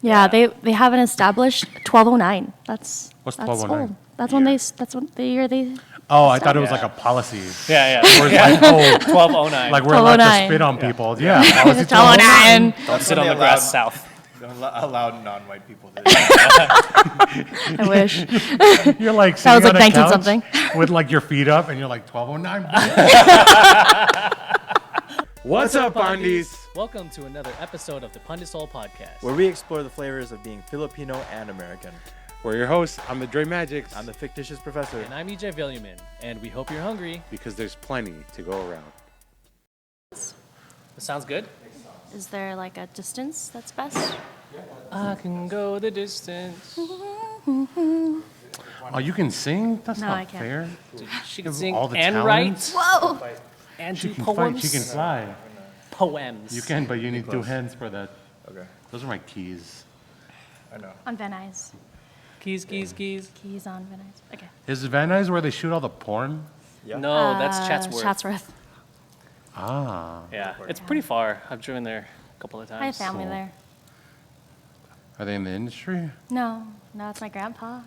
Yeah, they have an established 1209. That's What's that's 1209? old. That's when that's when the year they. Oh, I thought it was like a policy. Yeah. Where it's like, 1209. like we're allowed to 1209. spit on people. Yeah. Policy 1209. Don't sit on the grass south. Don't allow non-white people to. I wish. You're like That was sitting like on a 19 couch something. with like your feet up, and you're like 1209. What's up, Pandeez? Welcome to another episode of the Pandeez podcast. Where we explore the flavors of being Filipino and American. We're your hosts. I'm the Dre Magics. I'm the fictitious professor. And I'm EJ Villiaman, and we hope you're hungry. Because there's plenty to go around. That sounds good. Is there like a distance that's best? I can go the distance. Oh, you can sing? That's No, not I can't. fair. Dude, she can sing All the and talents? write Whoa! and She do can poems. fight. She can fly. Poems. You can, but you need two hands for that. Okay, Those are my keys. I know. On Van Nuys. Keys. Keys on Van Nuys. Okay. Is Van Nuys where they shoot all the porn? Yeah. No, that's Chatsworth. Chatsworth. Ah. Yeah, it's pretty far. I've driven there a couple of times. I have family Cool. there. Are they in the industry? No, it's my grandpa.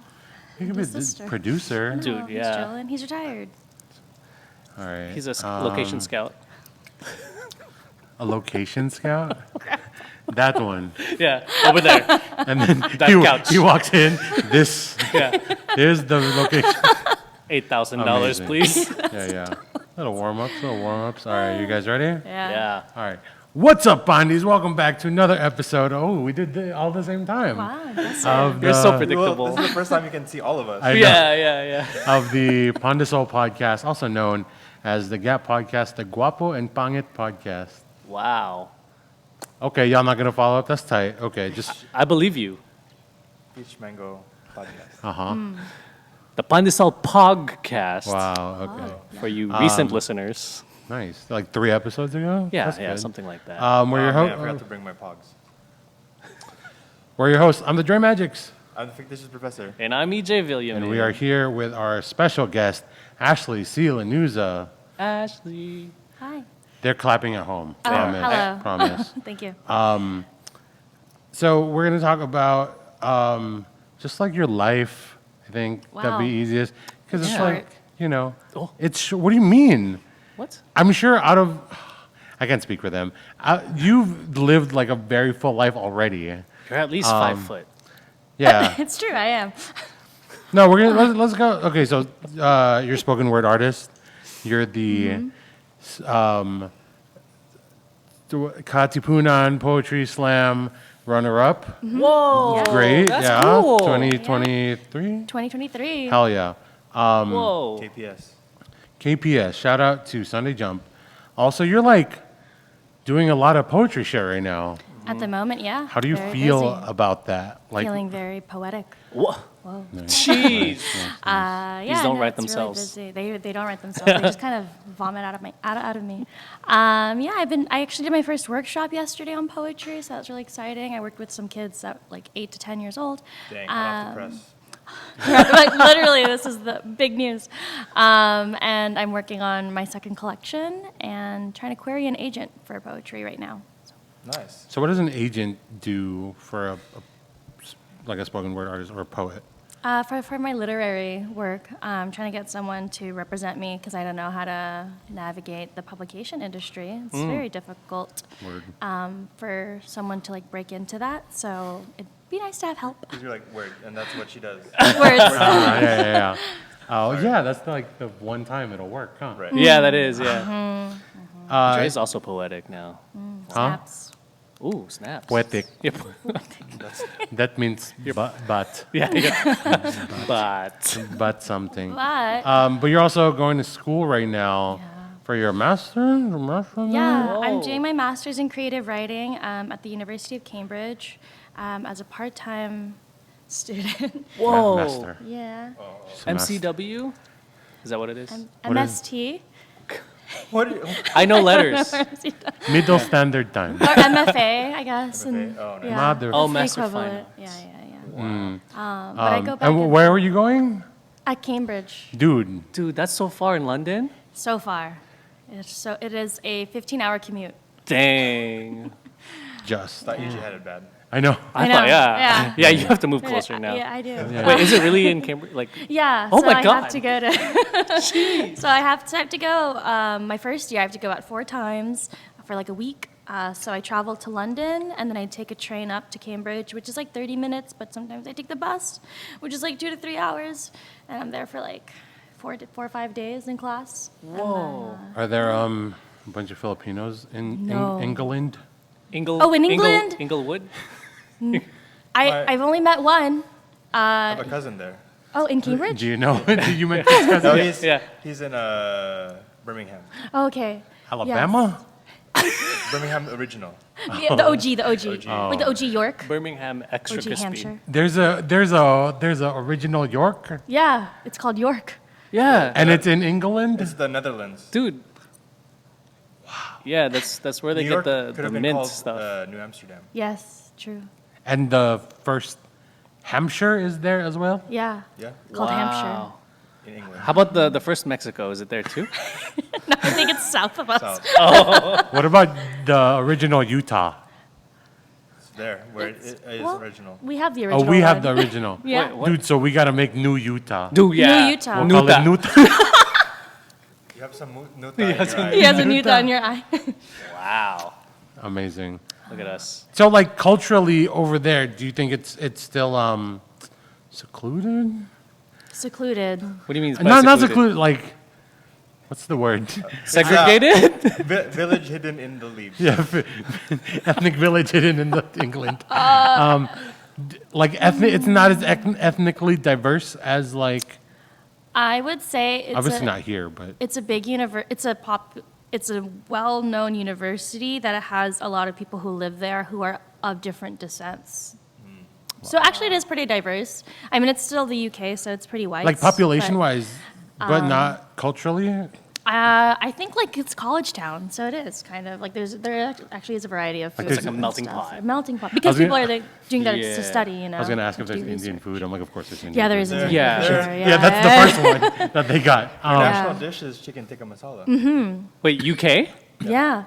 You could be His the sister. producer. Dude, No, yeah. He's chilling. He's retired. All right. He's a location scout. A location scout? That one. Yeah, over there. And then That couch. he walks in. Yeah, Here's the location. $8,000, Amazing. please. Yeah. Little warm-ups. All right, you guys ready? Yeah. All right. What's up, Pandeez? Welcome back to another episode. Oh, we did all the same time. Wow, impressive. Of You're so the- predictable. Well, this is the first time you can see all of us. I know. Yeah. Of the Pandeez podcast, also known as the Gap Podcast, the Guapo and Pangit Podcast. Wow. Okay, y'all not gonna follow up? That's tight. Okay, just I believe you. Peach Mango podcast. The Pandeez podcast. wow. Okay, For you recent listeners. nice. Like 3 episodes ago. Yeah, That's yeah, good. something like that. We're your Man, I forgot host. to bring my pogs. We're your hosts. I'm the Dre Magics, I'm the fictitious professor. And I'm EJ Villiaman. and we are here with our special guest, Ashley C Lanuza. Ashley. Hi. They're clapping at home. Oh, Promise. hello. Promise. Thank you. So we're gonna talk about just like your life. I think that'd Wow. be easiest because it's Yeah. like Oh. it's. What do you mean? What? I'm sure out of I can't speak for them. You've lived like a very full life already. You're at least 5 foot. Yeah. It's true, I am. No, we're gonna let's go. Okay, so you're a spoken word artist. You're the Katipunan Poetry Slam runner-up. Whoa. Great, That's yeah. cool. 2023. 2023. Hell yeah. Whoa. KPS. KPS. Shout out to Sunday Jump. Also, you're like doing a lot of poetry shit right now. At the moment, yeah. How do you very feel busy. about that? Like, Feeling very poetic. Whoa. Whoa. Jeez. Yeah, don't no, write it's really themselves. busy. They don't write themselves. They just kind of vomit out of me. Yeah, I actually did my first workshop yesterday on poetry, so that was really exciting. I worked with some kids that like 8 to 10 years old. Dang, hot off the press. Like literally, this is the big news. And I'm working on my second collection and trying to query an agent for poetry right now. Nice. so what does an agent do for like a spoken word artist or a poet? For my literary work, I'm trying to get someone to represent me because I don't know how to navigate the publication industry. It's very difficult for someone to like break into that. So it'd be nice to have help. Because you're like, word, and that's what she does. Words. Yeah. Oh, yeah, that's like the one time it'll work, huh? Right. Yeah, that is, yeah. Dre's also poetic now. Snaps. Ooh, snaps. Poetic. Yep. That means but yeah. But something. But But you're also going to school right now for your master's? yeah, I'm Whoa. doing my master's in creative writing at the University of Cambridge as a part-time student. whoa. Master. Yeah. MCW? Is that what it is? What is- MST. What? Do you, I know letters. MST. Middle standard time. Or MFA, I guess. And, Oh, nice. yeah, Mother- Oh, that's the Master of equivalent. Finance. Yeah. But I go back And where were you going? at Cambridge Dude, Dude, that's so far in London? so far. It is a 15-hour commute. Dang. just. thought EJ had it bad. I know. I know, thought, yeah. yeah. Yeah, you have to move closer now. Yeah, I do. Wait, is it really in Cambridge? Like, Yeah. Oh so my I God. have to go to. So I have to go. My first year, I have to go out 4 times for like a week. So I travel to London, and then I take a train up to Cambridge, which is like 30 minutes. But sometimes I take the bus, which is like 2 to 3 hours, and I'm there for like 4 or 5 days in class. whoa. Are there a bunch of Filipinos in No. England? Oh, in England? Inglewood? I've only met one. I have a cousin there. Oh, in Cambridge? Do you know? Did you mention his cousin? No, Yeah. he's in Birmingham. Oh, okay. Alabama? Birmingham original. Yeah, the OG. Oh. Like the OG York. Birmingham Extra OG Crispy. Hampshire. There's a original York, Yeah, it's called York. Yeah. and it's in England. It's the Netherlands. Dude. Yeah, that's where they New get York the could have been mint called stuff. New Amsterdam. Yes, true. And the first Hampshire is there as well. Yeah, Yeah, called Hampshire. Wow. in England. How about the first Mexico? Is it there too? No, I think it's south of us. South. What about the original Utah? It's there where it is Well, original. We have the Oh, original. we have one. the original. Yeah. Wait, what? Dude, so we gotta make new Utah. Dude, yeah. Utah. We'll call it Nuta. Nuta. You have some nuta in your eye. He has a Utah in your eye. Wow. Amazing. Look at us. So, like culturally over there, do you think it's still secluded? Secluded. What do you mean? No, not secluded. Like, what's the word? Segregated? Village hidden in the leaves. Yeah, ethnic village hidden in England. Like ethnic, it's not as ethnically diverse as like. I would say it's Obviously not here, but It's a big It's a well-known university that has a lot of people who live there who are of different descents. So actually, it is pretty diverse. I mean, it's still the UK, so it's pretty white. like population-wise, but not culturally. I think like it's college town, so it is kind of like there actually is a variety of food. there's like a and melting stuff. pot. A melting pot because gonna- people are like, doing that Yeah. to study. You know. I was gonna ask if there's do Indian research. food. I'm like, of course there's Indian. Yeah, there food. is Indian Yeah. food for sure. Yeah, that's the first one that they got. National dish is chicken tikka masala. Wait, UK? Yeah,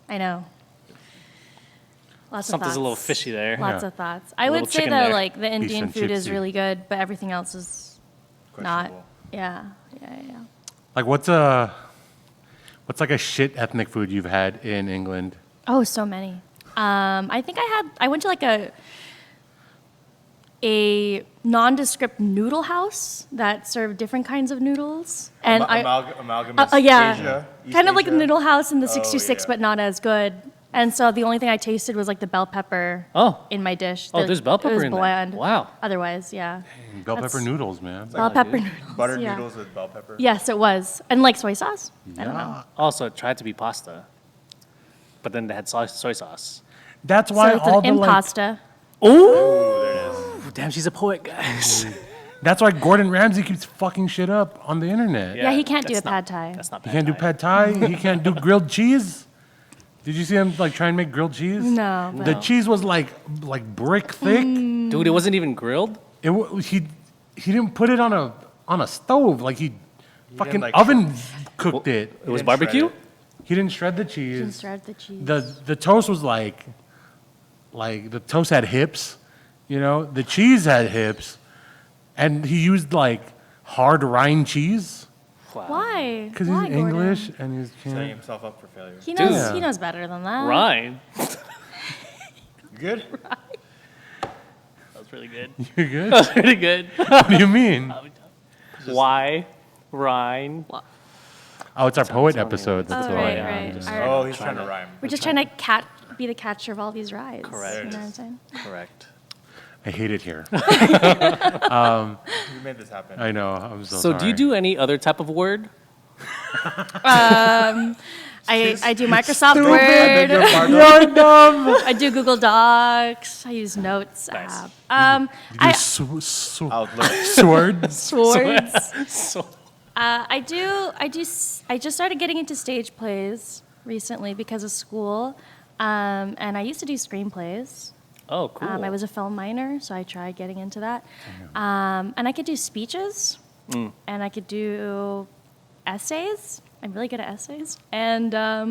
I know. Lots Something's of thoughts. a little fishy there. Lots Yeah. of thoughts. I would little say chicken though, there. like the Indian and food is chipsy. really good, but everything else is not. Questionable. Yeah. Like what's like a shit ethnic food you've had in England? Oh, so many. I think I went to like a nondescript noodle house that served different kinds of noodles, and Amalgamous yeah, Asia, East kind of like a Asia. noodle house in the Oh, 66, yeah. but not as good. And so the only thing I tasted was like the bell pepper Oh. in my dish. Oh, there's bell It pepper was in there. bland. Wow. Otherwise, yeah. Bell That's- pepper noodles, man. Bell pepper noodles. Buttered yeah. noodles with bell pepper. Yes, it was. And like soy sauce. I don't know. Also, it tried to be pasta, but then they had soy sauce. That's why So it's all an the like, impasta. Ooh, there it is. Damn, she's a poet, guys. that's why Gordon Ramsay keeps fucking shit up on the internet. Yeah, he can't do that's a not- pad thai. That's not He bad. can't do pad thai. He can't do grilled cheese. Did you see him like try and make grilled cheese? No, The but- cheese was like brick thick. Dude, it wasn't even grilled. He didn't put it on a stove. Like he fucking like, oven cooked it. It was didn't barbecue? shred He didn't shred the Didn't cheese. shred the cheese. The toast was like the toast had hips, you know. The cheese had hips, and he used like hard rind cheese Wow. Why? because Why, he's Gordon? English and he's Setting can't. himself up for failure. He knows. Dude. He knows better than that. Ryan. You good? That was really good. You're good. That was pretty good. What do you mean? Why? Ryan. Oh, it's our poet sounding episode. That's Oh, why. right, yeah. right. just- All right. Oh, he's trying to rhyme. We're just trying to be the catcher of all these rides. Correct. You know what I'm saying? Correct. I hate it here. You made this happen. I know. I'm so So, sorry. do you do any other type of word? I do Microsoft Word. You're dumb. I do Google Docs. I use Notes Nice. app. You I do Outlook. sword. swords. So, I just started getting into stage plays recently because of school, and I used to do screenplays. oh, cool. I was a film minor, so I tried getting into that. And I could do speeches, and I could do essays. I'm really good at essays, and I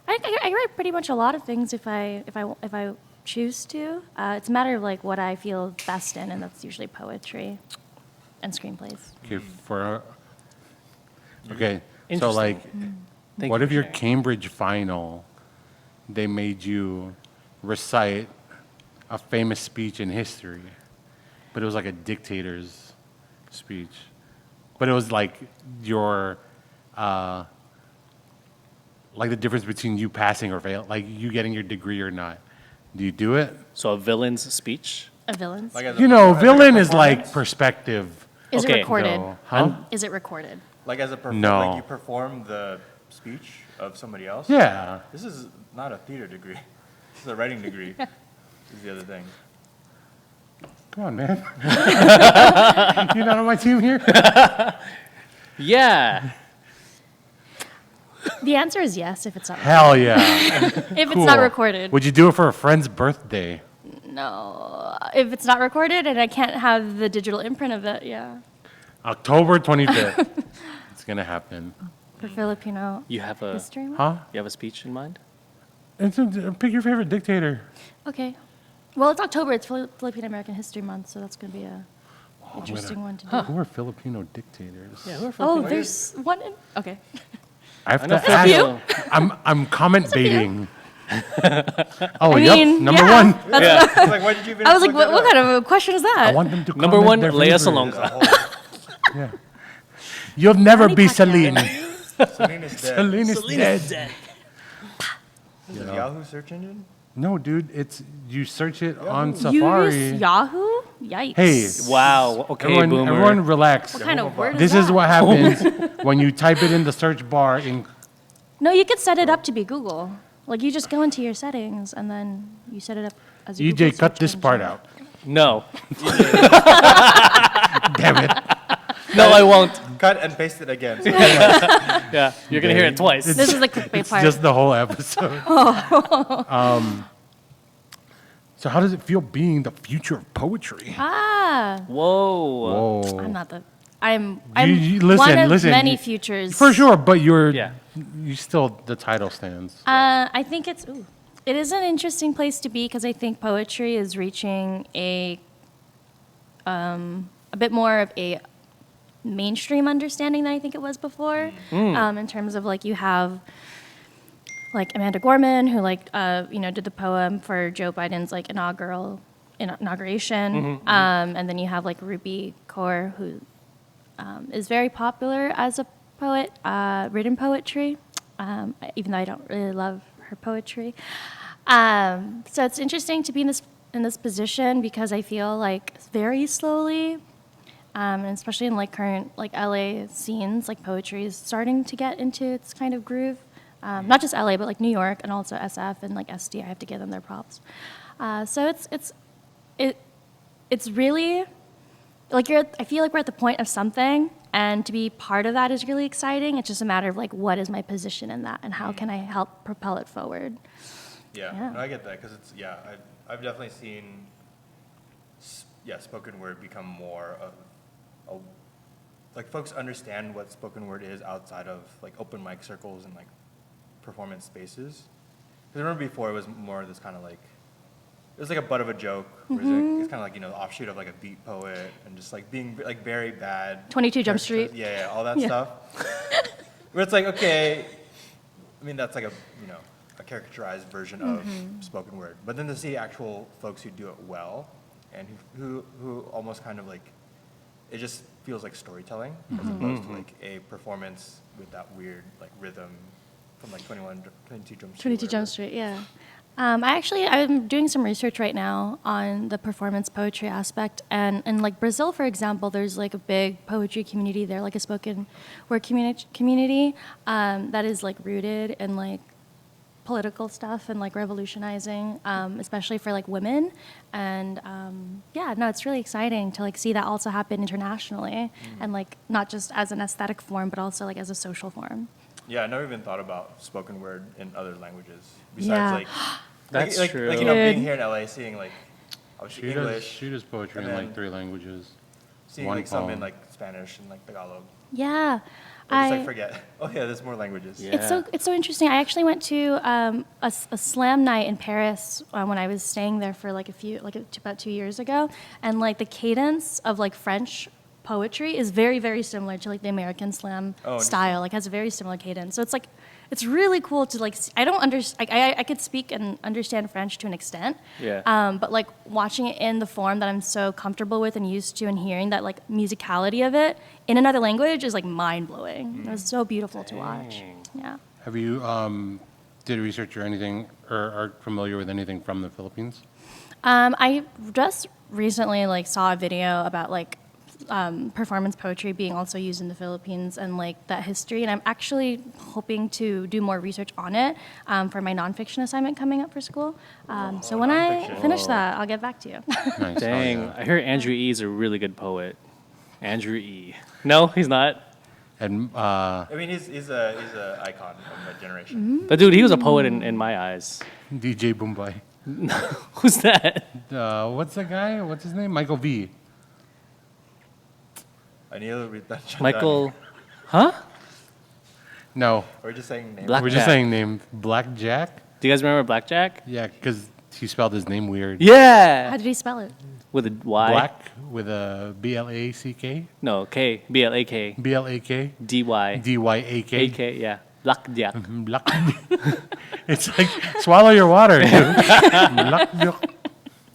write pretty much a lot of things if I choose to. It's a matter of like what I feel best in, and that's usually poetry and screenplays. Okay, so Interesting. like, Thank what you if for your sharing. Cambridge final, they made you recite a famous speech in history, but it was like a dictator's speech, but it was like your, like the difference between you passing or fail, like you getting your degree or not. Do you do it? So a villain's speech? A villain's. Like as a You know, as a villain is like performance? perspective. Is okay, it recorded? though. Huh? Is it recorded? Like as a No. like you perform the speech of somebody else. Yeah. This is not a theater degree. This is a writing degree. Is the other thing. Come on, man. You're not on my team here? Yeah. The answer is yes if it's not. Hell yeah. If it's not Cool. recorded. Would you do it for a friend's birthday? No. If it's not recorded and I can't have the digital imprint of it, yeah. October 25th. It's going to happen. For Filipino You have a history month? Huh? you have a speech in mind? Pick your favorite dictator. Okay. Well, it's October. It's Filipino American History Month, so that's going to be a interesting one to do. Who are Filipino dictators? Yeah, who are Oh, Filipino? there's one. Okay. I have I know to ask. Filipino. I'm comment baiting. Oh, I yep. mean, Number yeah. one. Yeah. I was like, why did you even I was like, look what that kind up? of a question is I that? want them to Number comment one, their Lea favorite. Salonga. There's a whole- Yeah. You'll never Funny be podcast. Celine. Celine is dead. Celine is dead. This is Yahoo search engine? No, dude. It's you search it on You Safari. use Yahoo? Yikes. Hey, Wow. Okay, boomer. everyone relax. What kind of word This is is that? what happens when you type it in the search bar in No, you could set it up to be Google. Like, you just go into your settings, and then you set it up as a Google EJ, cut search this engine. part out. No. Damn it. No, I won't. Cut and paste it again. So Yeah, you're gonna hear it twice. This is the clickbait It's part. just the whole episode. So how does it feel being the future of poetry? Ah, Whoa. Whoa. I'm not the. I'm listen, one of listen. many futures. For sure, but Yeah. you still, the title stands. I think it is an interesting place to be because I think poetry is reaching a bit more of a mainstream understanding than I think it was before. In terms of like you have like Amanda Gorman who did the poem for Joe Biden's like inauguration, and then you have like Ruby Kaur who is very popular as a poet, written poetry, even though I don't really love her poetry. So it's interesting to be in this position because I feel like very slowly, and especially in like current like LA scenes, like poetry is starting to get into its kind of groove. Not just LA, but like New York and also SF and like SD. I have to give them their props. So it's really like I feel like we're at the point of something, and to be part of that is really exciting. It's just a matter of like, what is my position in that, and how can I help propel it forward? yeah, Yeah. no, I get that because it's I've definitely seen spoken word become more of a like folks understand what spoken word is outside of like open mic circles and like performance spaces. Because I remember before it was more this kind of like it was like a butt of a joke. Where it's kind of like the offshoot of like a beat poet and just like being like very bad. 22 Jump Street. Yeah, all that Yeah. stuff. Where it's like okay, I mean that's like a caricaturized version of spoken word. But then to see actual folks who do it well and who almost kind of like it just feels like storytelling as opposed to like a performance with that weird like rhythm from like 22 Jump Street. 22 whatever. Jump Street, yeah. I'm doing some research right now on the performance poetry aspect, and in like Brazil, for example, there's like a big poetry community there, like a spoken word community that is like rooted in like political stuff and like revolutionizing, especially for like women, and it's really exciting to like see that also happen internationally, and like not just as an aesthetic form, but also like as a social form. Yeah, I never even thought about spoken word in other languages besides Yeah. like That's like, true. Like being here in LA, seeing like obviously She does, English, she does poetry and in then like 3 languages. seeing one like some poem. in like Spanish and like Tagalog. Yeah. Or just like forget. Oh yeah, there's more languages. Yeah. It's so interesting. I actually went to a slam night in Paris when I was staying there for about 2 years ago, and like the cadence of like French poetry is very, very similar to like the American slam style. Like has a very similar cadence. So it's like it's really cool to like. I don't understand. I could speak and understand French to an extent. Yeah. But like watching it in the form that I'm so comfortable with and used to, and hearing that like musicality of it in another language is like mind blowing. It was so beautiful to watch. Yeah. Have you did research or anything, or are familiar with anything from the Philippines? I just recently like saw a video about like performance poetry being also used in the Philippines and like that history, and I'm actually hoping to do more research on it for my nonfiction assignment coming up for school. So when I finish that, I'll get back to you. Nice. Dang, Oh, yeah. I hear Andrew E. is a really good poet. Andrew E. No, he's not. And I mean, he's a icon of a generation. But dude, he was a poet in my eyes. DJ Boombai. Who's that? What's the guy? What's his name? Michael V. Anil Ritan Michael, huh? No, We're just saying names. Black we're just Jack. saying name Blackjack. Do you guys remember Blackjack? Yeah, because he spelled his name weird. How Yeah. did he spell it? With a Y. Black with a B-L-A-C-K. No, K. B-L-A-K. B-L-A-K. D-Y. D-Y-A-K. A-K, yeah. Blackjack. Black. It's like swallow your water, dude. Blackjack.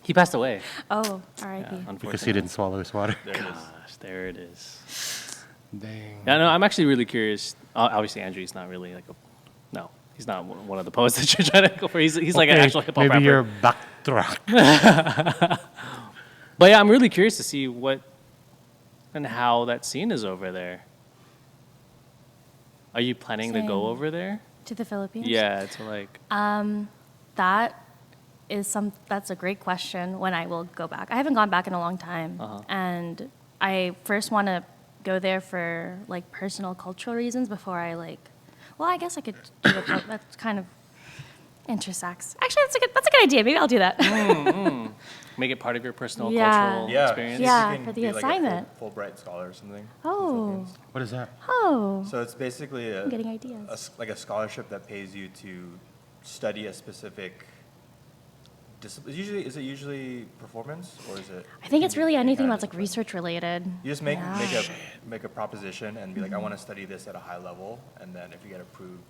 He passed away. Oh, R.I.P. Because he Unfortunately. didn't swallow his water. There it is. Gosh, there it is. Dang. Yeah, no, I'm actually really curious. Obviously, Andrew's not really like a. No, he's not one of the poets that you're trying to go for. He's like an Okay, actual hip hop maybe rapper. you're backtrack. But yeah, I'm really curious to see what and how that scene is over there. Are you planning to Same. go over there? To the Philippines? Yeah, to like. That's a great question when I will go back. I haven't gone back in a long time. And I first want to go there for like personal cultural reasons before I like, well, I guess I could do it. That's kind of intersects. Actually, that's a good idea. Maybe I'll do that. Make it part of your personal Yeah. cultural Yeah. experience. Yeah. You can for the be like a assignment. Fulbright scholar or something. in the Oh. Philippines. What is that? Oh, So it's basically I'm getting ideas. like a scholarship that pays you to study a specific discipline. Is it usually performance or is it? I think it's really any anything kind of that's like discipline? research related. You just Yeah. make a proposition and be like, I want to study this at a high level, and then if you get approved,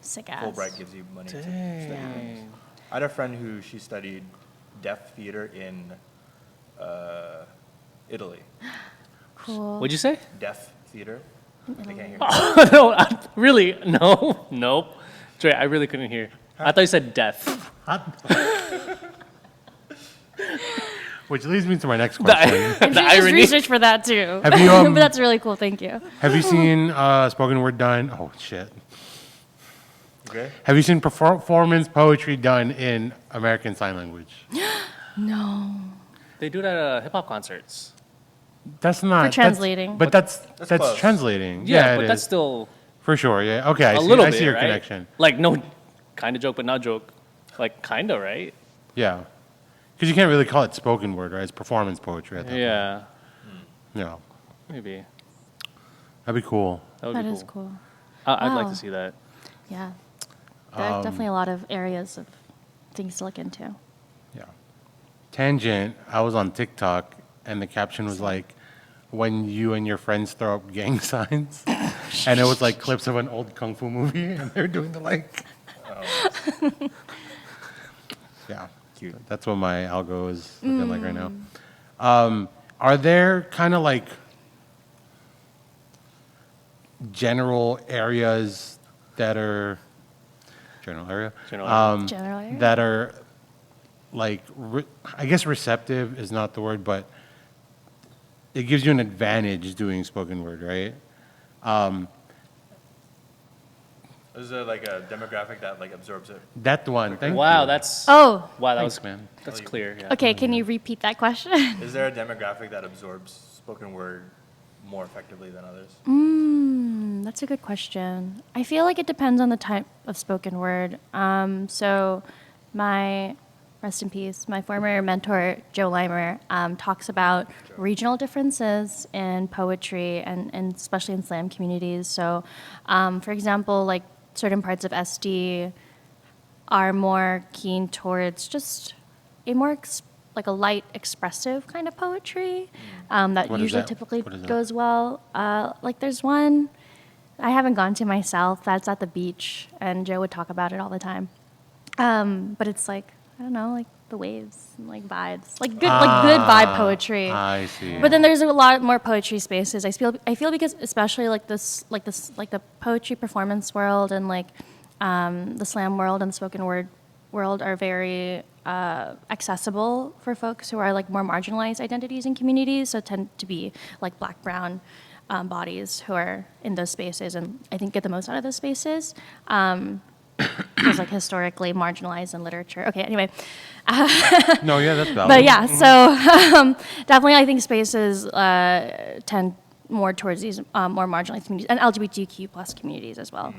Sick ass. Fulbright gives you money to study things. I had a friend who she studied deaf theater in Italy. Cool. What'd you say? Deaf theater. They can't hear. No, really? No, nope. Trey, I really couldn't hear. I thought you said deaf. Which leads me to my next question. I'm The sure there's irony. research for that too. Have you, but that's really cool. Thank you. Have you seen spoken word done? Oh, shit. Okay. Have you seen performance poetry done in American Sign Language? No. They do that at hip hop concerts. That's not. that's- translating. But that's close. translating. Yeah, it but that's is. still For sure, yeah. Okay, I a see, little I bit, see your right? connection. Like no, kind of joke, but not joke. Like kind of, right? Yeah. Because you can't really call it spoken word, right? It's performance poetry at that Yeah, point. Yeah. maybe That'd be cool. that would That be is cool. cool. I'd like Wow. to see that. Yeah. There are definitely a lot of areas of things to look into. Yeah. Tangent, I was on TikTok and the caption was like, when you and your friends throw up gang signs. And it was like clips of an old kung fu movie and they're doing the like. Yeah. Cute. That's what my algo is looking like right now. Are there kind of like general areas that are general area General area? that are like I guess receptive is not the word, but it gives you an advantage doing spoken word, right? Is there like a demographic that like absorbs it? That one. Thank Wow, you. that's Oh, wow, that Thanks, was man. that's clear. Yeah. okay. Can you repeat that question? Is there a demographic that absorbs spoken word more effectively than others? That's a good question. I feel like it depends on the type of spoken word. So my rest in peace. My former mentor, Joe Limer, talks about regional differences in poetry and especially in slam communities. So, for example, like certain parts of SD are more keen towards just a more like a light, expressive kind of poetry that What is usually that? typically What is that? goes well. Like there's one I haven't gone to myself that's at the beach, and Joe would talk about it all the time. But it's like, I don't know, like the waves and like vibes, like good vibe poetry. I see. But then there's a lot more poetry spaces. I feel because especially like the poetry performance world and like the slam world and the spoken word world are very accessible for folks who are like more marginalized identities and communities. So tend to be like Black, brown bodies who are in those spaces, and I think get the most out of those spaces. Because like historically marginalized in literature. Okay, anyway. No, yeah, that's valid. But yeah, so definitely I think spaces tend more towards these more marginalized communities and LGBTQ plus communities as well.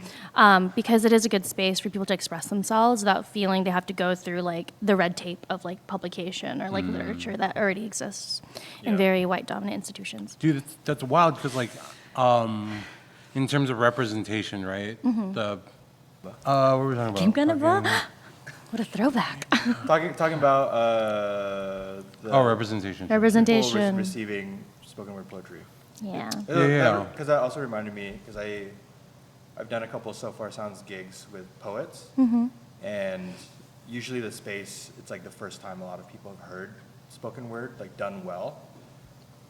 Because it is a good space for people to express themselves without feeling they have to go through like the red tape of like publication or like literature that already exists in Yeah. very white dominant institutions. Dude, that's wild because, like, in terms of representation, right? The what were we talking about? Kim Gunava? Fucking- What a throwback. Talking about the representation. people Representation. receiving spoken word poetry. Yeah. Yeah. Because that also reminded me, because I've done a couple of So Far Sounds gigs with poets, and usually the space, it's like the first time a lot of people have heard spoken word, like done well.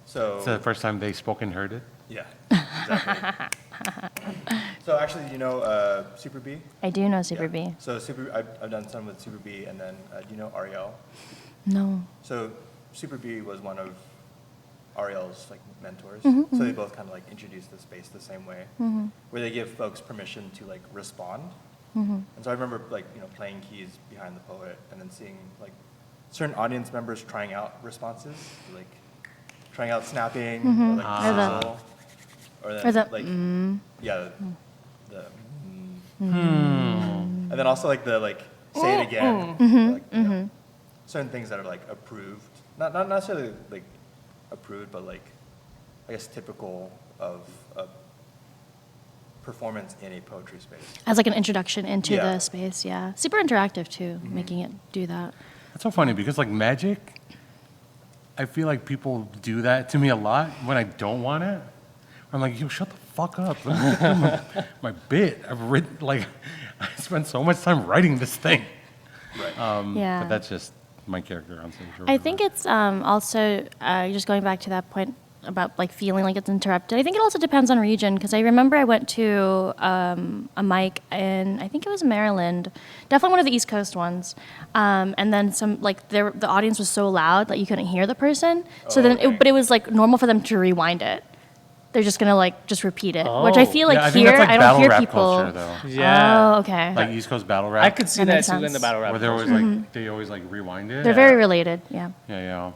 So It's the first time they spoke and heard it. yeah, exactly. So actually, you know Super B? I do know Super Yeah. B. So I've done some with Super B, and then do you know Ariel? No. So Super B was one of Ariel's like mentors. Mm-hmm, So they both kind of like introduced the space the same way, where they give folks permission to like respond. Mm-hmm. And so I remember like playing keys behind the poet, and then seeing like certain audience members trying out responses, like trying out snapping or like Or the- sizzle, or then or the, like yeah, the and then also like the like say it again, or, like, certain things that are like approved, not necessarily like approved, but like I guess typical of a performance in a poetry space. As like an introduction into Yeah. the space, yeah. Super interactive too, making it do that. That's so funny because, like, magic, I feel like people do that to me a lot when I don't want it. I'm like, yo, shut the fuck up. Let me get through my bit. I've written, like, I spent so much time writing this thing. Right. Yeah. But that's just my character on stage. or I whatever. think it's also just going back to that point about like feeling like it's interrupted. I think it also depends on region because I remember I went to a mic in I think it was Maryland, definitely one of the East Coast ones, and then some like the audience was so loud that you couldn't hear the person. So then, okay. but it was like normal for them to rewind it. They're just gonna like just repeat it, which I Oh. feel like Yeah, I think here that's like I don't battle hear rap people. culture, though. Yeah. Oh, okay. Like East Coast battle rap. I could see That that makes too in the sense. battle rap. Where they're always like, they always like rewind it. They're very related. Yeah. Yeah.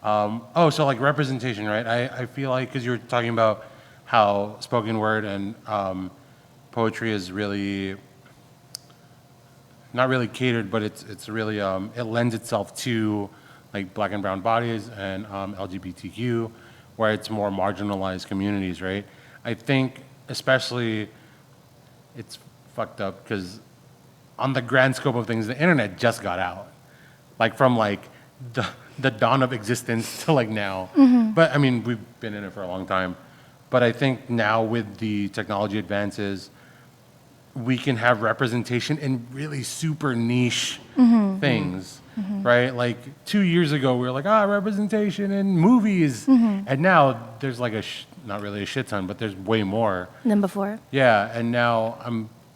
So like representation, right? I feel like because you were talking about how spoken word and poetry is really not really catered, but it's really it lends itself to like Black and brown bodies and LGBTQ, where it's more marginalized communities, right? I think especially it's fucked up because on the grand scope of things, the internet just got out, like from like the dawn of existence to like now. But I mean, we've been in it for a long time. But I think now with the technology advances, we can have representation in really super niche things, right? Like 2 years ago, we were like, representation in movies. And now there's like not really a shit ton, but there's way more. Than before. Yeah, and now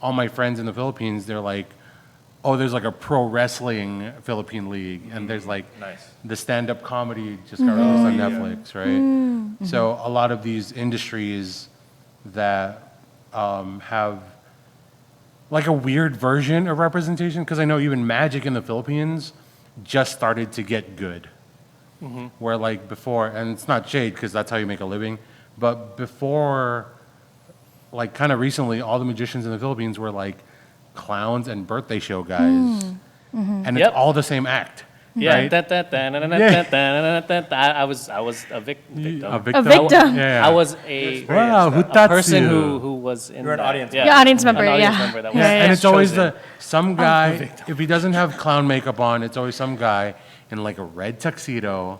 all my friends in the Philippines, they're like, oh, there's like a pro wrestling Philippine league, and there's like Nice. the stand-up comedy just got released on yeah. Netflix, right? So a lot of these industries that have like a weird version of representation, because I know even magic in the Philippines just started to get good. Where like before, and it's not shade because that's how you make a living, but before, like kind of recently, all the magicians in the Philippines were like clowns and birthday show guys. and Yep. it's all the same act. Yeah. Right? I was a victim. A victim. A victim. Yeah. I was a Wow, who a touched person you? who was in You're an that. audience Yeah. Yeah, audience member, An audience yeah. member that Yeah, was yeah, And it's always chosen. some guy, if he doesn't have clown makeup on, it's always some guy in like a red tuxedo,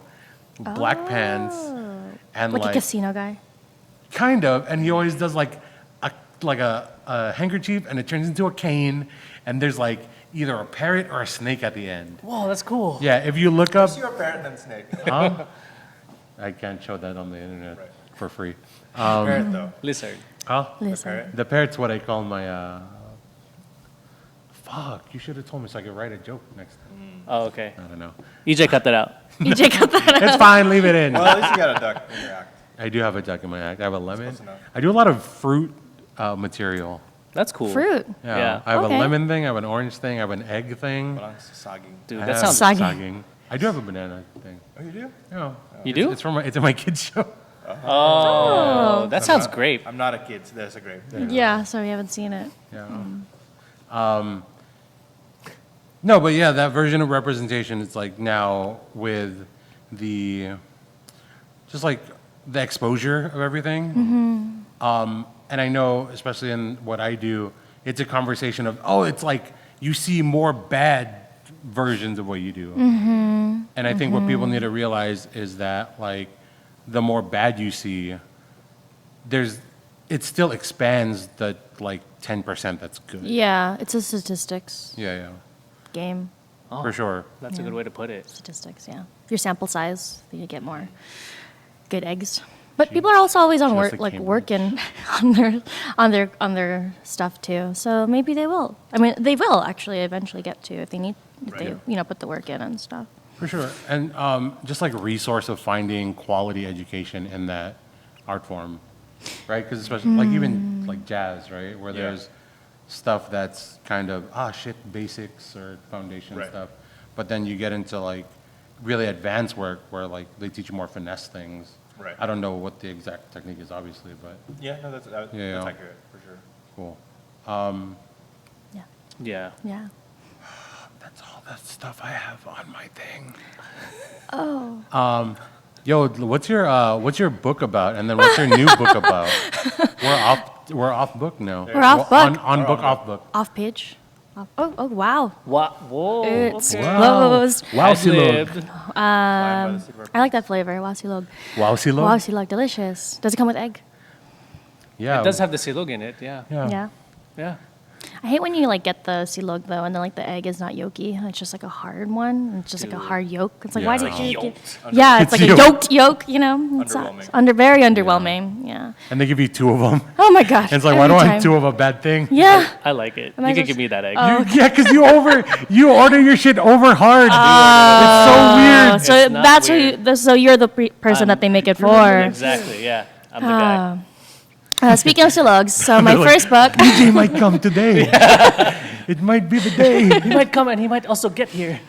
black pants, and Like like, a casino guy. kind of, and he always does like a handkerchief and it turns into a cane, and there's like either a parrot or a snake at the end. Whoa, that's cool. Yeah, if you look up, You're a parrot and then snake. huh? I can't show that on the internet Right. for free. Parrot though. Lizard. Huh? Listen. Parrot. The parrot's what I call my, fuck, you should have told me so I could write a joke next time. Oh, okay. I don't know. EJ cut that out. EJ got that. It's fine, leave it in. Well, at least you got a duck in your act. I do have a duck in my act. I have a lemon. close enough. I do a lot of fruit material. That's cool. Fruit. Yeah. I have Okay. a lemon thing, I have an orange thing, I have an egg thing. But I'm sagging. Dude, I that have sounds. Soggy. sagging. I do have a banana thing. Oh, you do? Yeah. You do? It's from it's in my kids show. Oh, that sounds great. I'm not a kid, so that's a great. Yeah, so we haven't seen it. Yeah. No, but yeah, that version of representation, it's like now with the, just like the exposure of everything. And I know, especially in what I do, it's a conversation of, oh, it's like you see more bad versions of what you do. And I think what people need to realize is that like the more bad you see, it still expands the like 10% that's good. Yeah, it's a statistics Yeah, game. for sure. That's a Yeah. good way to put it. Statistics, yeah. Your sample size, you get more good eggs. But people are also always on Just work, like like Cambridge. working on their stuff too. So maybe they will. I mean, they will actually eventually get to if they need, if they put the work in and stuff. For sure. And just like resource of finding quality education in that art form, right? Because especially like even like jazz, right? Where Yeah. there's stuff that's kind of, basics or foundation Right. stuff. But then you get into like really advanced work where like they teach you more finesse things. Right. I don't know what the exact technique is, obviously, but Yeah, no, that's Yeah, yeah. accurate for sure. cool. Yeah. Yeah. Yeah. That's all that stuff I have on my thing. Oh. Yo, what's your book about? And then what's your new book about? We're off book now. We're off Well, book. On book, off book. Off page. Oh wow. What? Whoa. It's okay. closed. Wow, I've lived. Flying by the seat of our I like that flavor. Wow, silog. Wow, Silo? Wow, silog, delicious. Does it come with egg? Yeah. It does have the silog in it. Yeah. Yeah. Yeah. Yeah. I hate when you like get the silog though, and then like the egg is not yolky, and it's just like a hard one. And it's just like a Dude. hard yolk. It's like why Yeah. did you? Yolked. Yeah, it's It's like a yolk. yolked yolk. You know, it's Underwhelming. very underwhelming. Yeah. And they give you two of them. Oh my gosh. And it's like, why do every I time. have two of a bad thing? Yeah. I like it. Am I You can supposed- give me that egg. Oh. Yeah, because you order your shit over hard. It's so Oh, weird. so It's not that's weird. who. So you're the person that they make it for. Exactly. Yeah. I'm the guy. Speaking of silogs, so my They're like, first book. DJ might come today. It might be the day. He might come and he might also get here.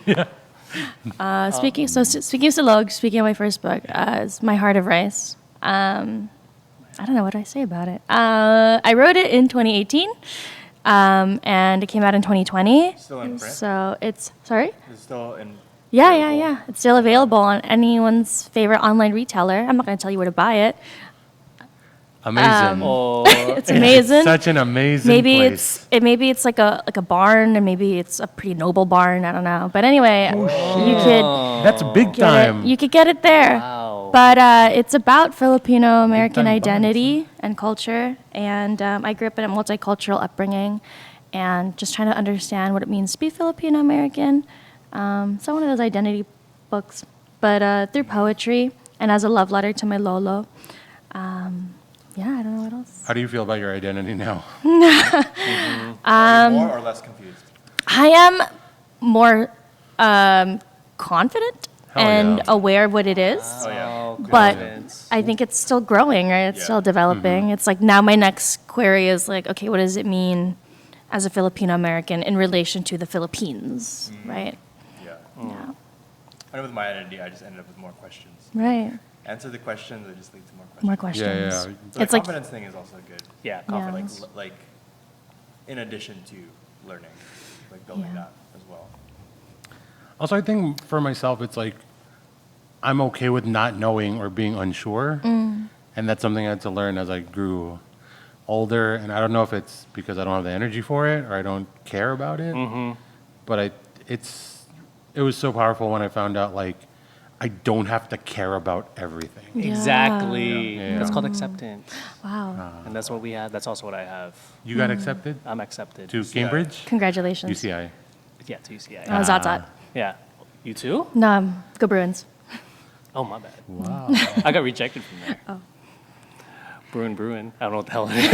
Speaking of silogs, speaking of my first book, it's My Heart of Rice. I don't know what do I say about it. I wrote it in 2018, and it came out in 2020. Still in print? So it's sorry. It's still in. Yeah. It's still available on anyone's favorite online retailer. I'm not going to tell you where to buy it. Amazing. Oh. It's amazing. Such an amazing Maybe place. it's like a barn, and maybe it's a pretty noble barn. I don't know, but anyway, you could That's big get time. it. You could get it there. Wow. But it's about Filipino American Big time identity and culture, and I grew up in a multicultural upbringing, and just trying to understand what it means to be Filipino American. So one of those identity books, but through poetry and as a love letter to my lolo. Yeah, I don't know what else. How do you feel about your identity now? Are you more or less confused? I am more confident Hell and yeah. aware of what it is. Oh yeah. Oh, But confidence. I think it's still growing, right? It's Yeah. still developing. It's like now my next query is like, okay, what does it mean as a Filipino American in relation to the Philippines, right? Yeah. Yeah. I know with my identity, I just ended up with more questions. Right. Answer the questions, it just leads to more questions. More questions. Yeah. So It's the like confidence thing is also good. Yeah, Yeah. confidence. Like in addition to learning, like building Yeah. that as well. Also, I think for myself, it's like I'm okay with not knowing or being unsure, and that's something I had to learn as I grew older. And I don't know if it's because I don't have the energy for it or I don't care about it, but it was so powerful when I found out like I don't have to care about everything. Yeah. Exactly. Yeah. That's called acceptance. Wow. And that's what we have. That's also what I have. You got accepted I'm accepted. to Cambridge, Congratulations. UCI. Yeah, to UCI. Oh, Zot. Yeah. You too? No, go Bruins. Oh, my bad. Wow. I got rejected from there. Oh. Bruin. I don't know what the hell it is.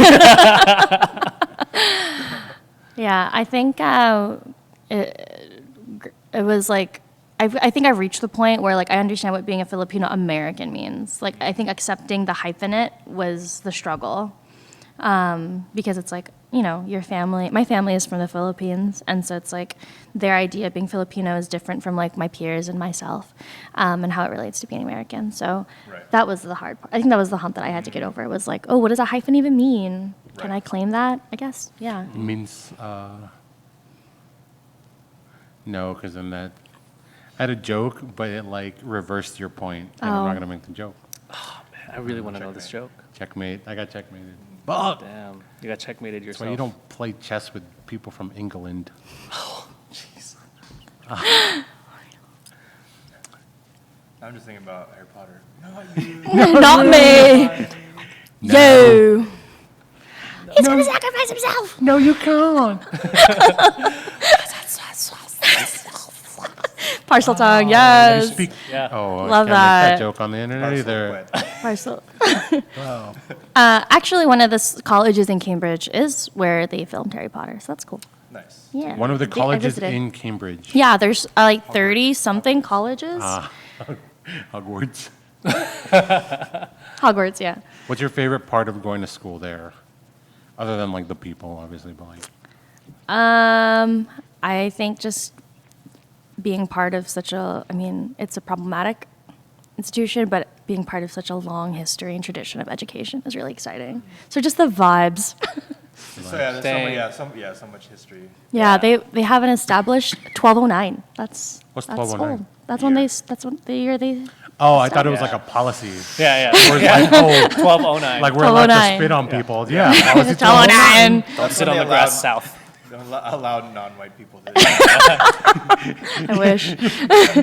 Yeah, I think it was like, I think I've reached the point where like I understand what being a Filipino American means. Like I think accepting the hyphenate was the struggle, because it's like, you know, your family. My family is from the Philippines, and so it's like their idea of being Filipino is different from like my peers and myself, and how it relates to being American. So Right. that was the hard part. I think that was the hump that I had to get over. It was like, oh, what does a hyphen even mean? Can Right. I claim that? I guess, yeah. It means no, because then that I had a joke, but it like reversed your point, and I'm Oh. not gonna make the joke. I really want to know this joke. Checkmate. I got checkmated. But Damn. You got checkmated that's yourself. why you don't play chess with people from England. Jeez. I'm just thinking about Harry Potter. Not you. Not me. No. Yo. He's gonna sacrifice himself. No, you can't. Parcel tongue, You yes. speak. Yeah. Oh, Love I can't make that that. joke on the internet Parcel either. quit. Parcel. Wow. Actually, one of the colleges in Cambridge is where they filmed Harry Potter, so that's cool. Nice. Yeah. One of the I colleges visited. in Cambridge. Yeah, there's like 30-something colleges. Hogwarts. Hogwarts, yeah. What's your favorite part of going to school there? Other than like the people, obviously, but like I think just being part of such a, I mean, it's a problematic institution, but being part of such a long history and tradition of education is really exciting. So just the vibes. So yeah, there's so much history. Yeah, they have an established 1209. That's What's that's 1209? old. That's when that's when the year they. oh, I thought it was Yeah. like a policy. Yeah. Where it's like, oh, 1209. like we're allowed to 1209. spit on people. Yeah, policy 1209. Don't sit on when the they grass allowed- south. Don't allow non-white people to. I wish.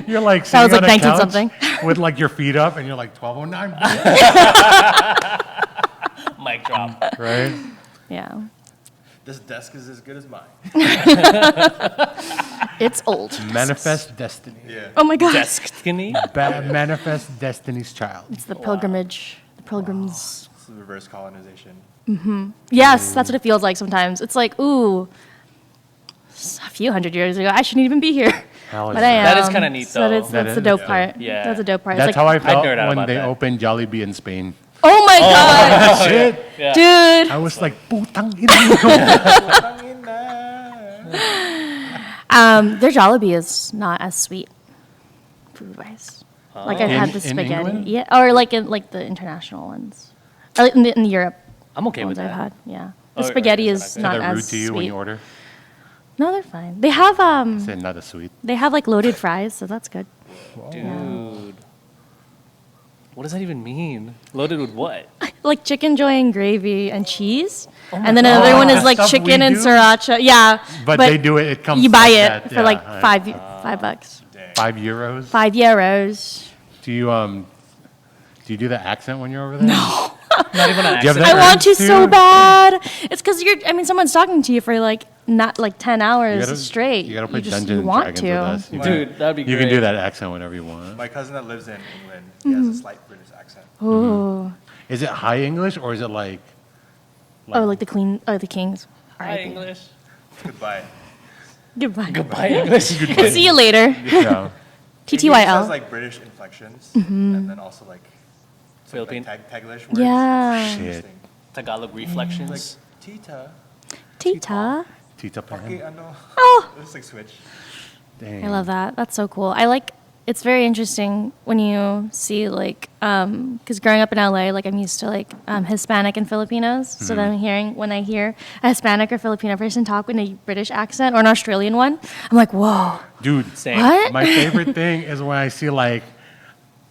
You're like That was sitting like on a 19-something. couch with like your feet up, and you're like 1209, Mic drop. right? Yeah, This desk is as good as mine. it's old. Manifest destiny. Yeah. Oh my god. Destiny. Manifest destiny's child. It's the pilgrimage. The pilgrims. This is reverse colonization. Yes, that's what it feels like sometimes. It's like, ooh, a few hundred years ago, I shouldn't even be here. Hell But yeah. I am. That is kinda neat, So though. that's That the is, dope yeah. part. Yeah. That's the dope part. That's It's how like, I felt nerd out when about they that. opened Jollibee in Spain. oh my god, Shit. Yeah. dude. I was like, putang ina. Their Jollibee is not as sweet, food-wise. Like I've had In- the in spaghetti, England? yeah, or like in like the international ones, or like in Europe. I'm okay ones with I've that. had, yeah. Oh, The spaghetti or is is Is not that rude as to you sweet. when you order? No, they're fine. They have Said not as sweet. like loaded fries, so that's good. Dude. What does that even mean? Loaded with what? Like chicken joy and gravy and cheese, and then another one is like Stuff we chicken and do? sriracha. Yeah, But they do it. It comes. You buy like it that, for yeah, like right. $5. €5. €5. Do you do the accent when you're over there? No. Not even an Do you have accent. that I want to urge so bad. It's because someone's talking to you for like not like 10 hours straight. You gotta play just, Dungeons you and want Dragons to. with us. You, Dude, that'd be you great. can do that accent whenever you want. My cousin that lives in England, he has a slight British accent. Ooh. Is it high English or is it like? Oh, like the queen or the kings. Hi, R.I.P. English. Goodbye. Goodbye. Goodbye, English. See you later. Yeah. He just has TTYL. like British inflections, and then also like some, Philippine. like Taglish words. Yeah. Shit. Interesting. Tagalog Like reflections. Tita. Tita. Tita Okay, Pan. ano. Oh, It's like switch. Dang. I love that. That's so cool. I like it's very interesting when you see like, because growing up in LA, like I'm used to like Hispanic and Filipinos. So then when I hear a Hispanic or Filipino person talk with a British accent or an Australian one, I'm like, whoa, Dude, Same. what? my favorite thing is when I see like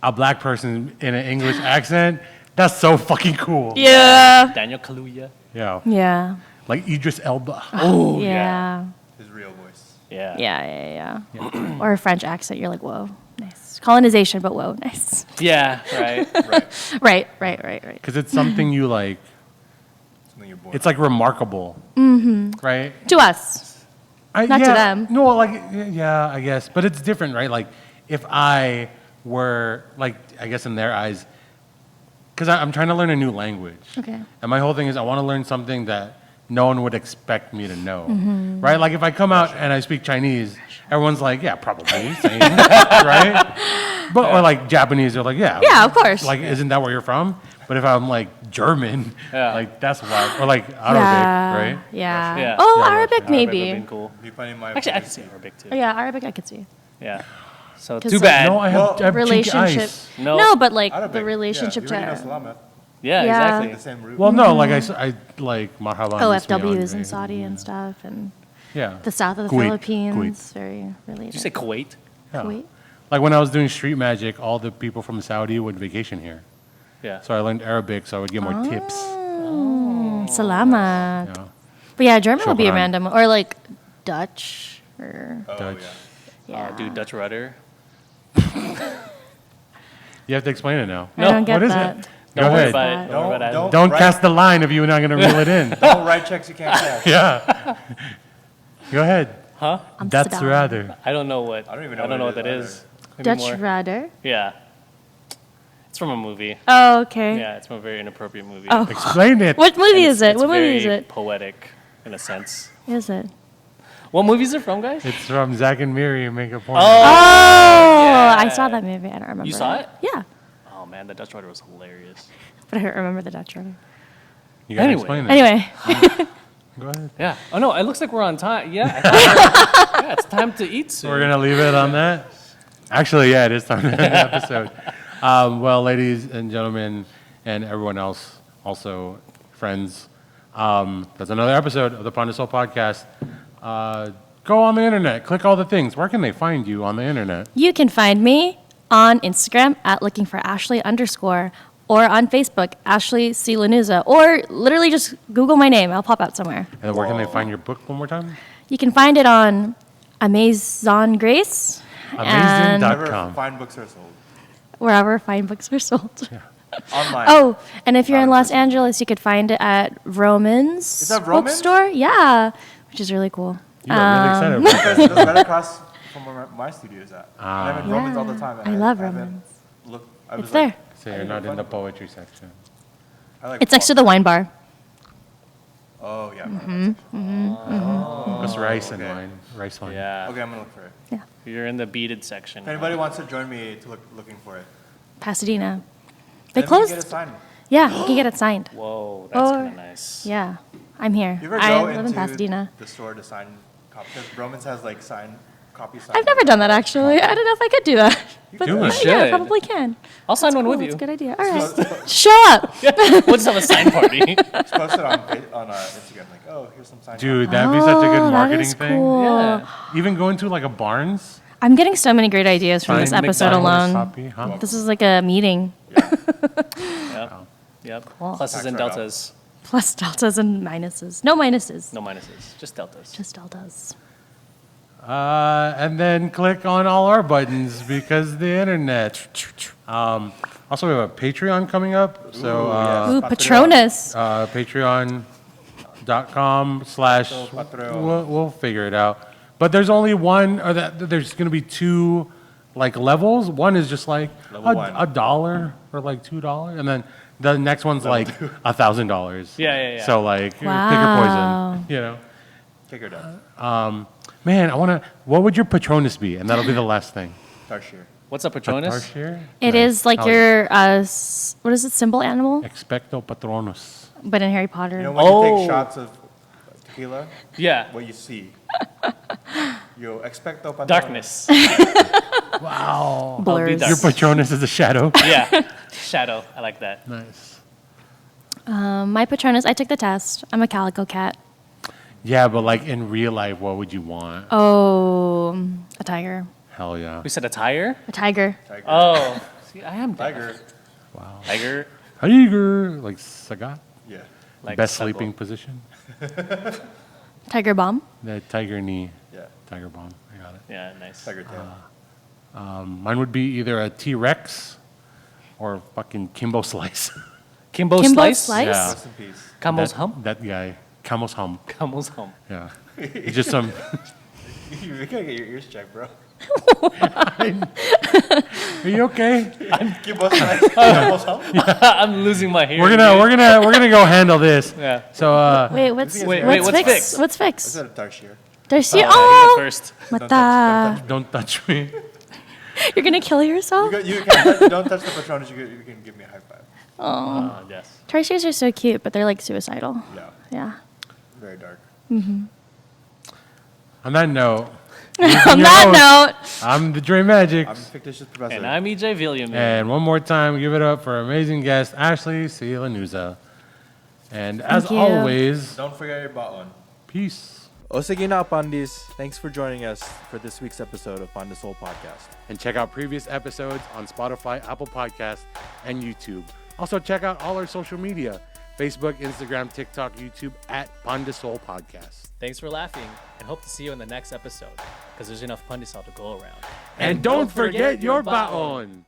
a black person in an English accent. That's so fucking cool. Yeah. Daniel Kaluuya. Yeah. Yeah. Like Idris Elba. Oh Yeah. His real voice. Yeah. Yeah. Or a French accent, you're like, whoa, nice. Colonization, but whoa, nice. Yeah. Right. Right. Right. Because it's something you like, Something you're born. it's like remarkable. Right? To us. Not to yeah, them. No, like, yeah, I guess. But it's different, right? Like, if I were, like, I guess in their eyes, because I'm trying to learn a new language. Okay. And my whole thing is I want to learn something that no one would expect me to know. Right? Like, if I come out and I speak Chinese, everyone's like, yeah, probably. Same. Right? But, or like Japanese, they're like, yeah. Yeah, of course. Like, isn't that where you're from? But if I'm like German, Yeah. like, that's wild. Or like Arabic, right? Yeah. Yeah. Oh, Yeah, Arabic Russian. maybe. Arabic would've been cool. Be funny in my Actually, I can voice. see Arabic too. Oh, yeah, Arabic I could see. Yeah. So 'Cause, too like, bad. No, I have, Well, I have cheeky Relationship. eyes. No. But like Arabic, the relationship yeah, you already to. know Salamat. Yeah, Yeah. exactly. The same root. Well, no, like I like marhaban. OFWs bismillah, in Saudi and stuff, and Yeah. the south of the Kuwait, Philippines, very related. Did you say Kuwait? Yeah. Kuwait? Like when I was doing street magic, all the people from Saudi would vacation here. Yeah. So I learned Arabic, so I would get more tips. Salamat. Yeah. But yeah, German would be a Shukran. random, or like Dutch, or Oh, Dutch. yeah. Dude, Dutch rudder. You have to explain it now. I don't get what is that. it? Don't Go worry ahead. about it. Don't- Don't worry about it. Don't write- cast the line if you're not going to reel it in. Don't write checks you can't cash. Yeah. Go ahead. Huh? That's Amsterdam. rather. I don't know what. I don't even know what what that it is. is Maybe Dutch more. rudder. Yeah. It's from a movie. Oh, okay. Yeah, it's from a very inappropriate movie. Oh. Explain it. What movie And is it? it's What movie is very it? Poetic, in a sense. Is it? What movie is it from, guys? It's from Zack and Miri Make a Porno. Oh, yeah. I saw that movie. I don't remember. You saw it? Yeah, Oh man, the Dutch rudder was hilarious. but I don't remember the Dutch rudder. You got to Anyway. explain it. Anyway, Go ahead. Yeah. Oh no, it looks like we're on time. Yeah. Yeah, it's time to eat soon. We're going to leave it on that. Actually, yeah, it is time to end the episode. Well, ladies and gentlemen, and everyone else, also friends, that's another episode of the Pandeez podcast. Go on the internet, click all the things. Where can they find you on the internet? you can find me on Instagram at looking for Ashley _ or on Facebook, Ashley C Lanuza, or literally just Google my name. I'll pop out somewhere. And where can they find your book one more time? You can find it on Amazon Grace and Amazing.com. Wherever fine books are sold. wherever fine books are sold. Online. Oh, and if you're in Not in Los person. Angeles, you could find it at Roman's Is that Roman's? bookstore. Yeah, which is really cool. You got really excited about that. Because that's right across from where my studio is at. Ah. I'm in Romans all the Yeah, time. and I love haven't Romans. looked- I was It's like, there. So you're not in the poetry section. I like It's next to the wine bar. Oh, yeah. That's rice and okay. wine. Rice wine. Yeah. Okay, I'm going to look for it. Yeah, You're in the beaded section. If anybody wants to join me to looking for it, Pasadena. then They we can closed. get it signed. Yeah, you can get it signed. Whoa, that's Or- kind of nice. Yeah, I'm here. You ever I go live in into Pasadena. the store to sign copies? Because Romans has like copy signed. I've never done that actually. I don't know if I could do that. But do it. yeah, I Should. probably can. I'll sign one with Cool, That's you. a good idea. All right, show up. We'll just have a sign party. Just post it on Instagram, like, oh, here's some signed Dude, copies. that'd be such a Oh, good that marketing is thing. cool. Yeah. Even going to like a Barnes. I'm getting so many great ideas from this find episode McDonald's alone. copy, huh? This is like a meeting. Yep. Yep. Cool. Pluses Tax and write-off. deltas. Plus deltas and minuses. No minuses. No minuses. Just deltas. Just deltas. And then click on all our buttons because the internet. Also, we have a Patreon coming up. So Ooh, Patronus. patreon.com/ Patreon. we'll figure it out. But there's only one, or there's going to be two like levels. One is just like Level one. $1 or like $2, and then the next one's like $1,000. Yeah. So like pick your Wow. poison, you know. Kick her down. Man, what would your Patronus be? And that'll be the last thing. Tarshir. What's up, Patronus? Tarshir? It Nice. is like Oh, your, what is it, symbol animal? Expecto Patronus. But in Harry Potter. You know when you Oh. take shots of tequila, Yeah. what you see. Yo, expecto patrones. Darkness. Wow. I'll be Blurs. dark. Your Patronus is a shadow. Yeah. Shadow. I like that. Nice. My Patronus, I took the test. I'm a calico cat. Yeah, but like in real life, what would you want? Oh, a tiger. Hell yeah. We said a tire? A tiger. Tiger. Oh. See, I am Tiger. Wow. Tiger. Tiger. Like Sagat. Yeah. Like Best Sabo. sleeping position. Tiger bomb. The tiger knee. Yeah. Tiger bomb. I got it. Yeah, nice. Tiger tail. Mine would be either a T-Rex or fucking Kimbo Slice. Kimbo, Kimbo Slice? Slice? Yeah. Rest in peace. Camel's That- hump? That guy. Camel's hump. Camel's hump. Yeah. It's just some. You gotta get your ears checked, bro. Are you okay? Keep us nice. Almost help. I'm losing my hair. We're gonna go handle this. Yeah. So Wait, what's Wait, what's what's fix? fixed? What's I fixed? said a tarsier. There's you. You Oh, go first. mata. don't touch me. You're gonna kill yourself? You can don't touch the Patronus. You can give me a high five. Oh, Yes. tarsiers are so cute, but they're like suicidal. Yeah. Yeah. Very dark. On that note, On that note, I'm the Dre Magics. I'm fictitious professor. And I'm EJ Villiam. And one more time, give it up for our amazing guest, Ashley C Lanuza. And as Thank you. always, Don't forget your bot one. peace. O sige na, Up Pandeez. Thanks for joining us for this week's episode of Panda Soul Podcast. And check out previous episodes on Spotify, Apple Podcasts, and YouTube. Also, check out all our social media: Facebook, Instagram, TikTok, YouTube at Panda Soul Podcast. Thanks for laughing, and hope to see you in the next episode, because there's enough Pandesal to go around. And don't forget your baon.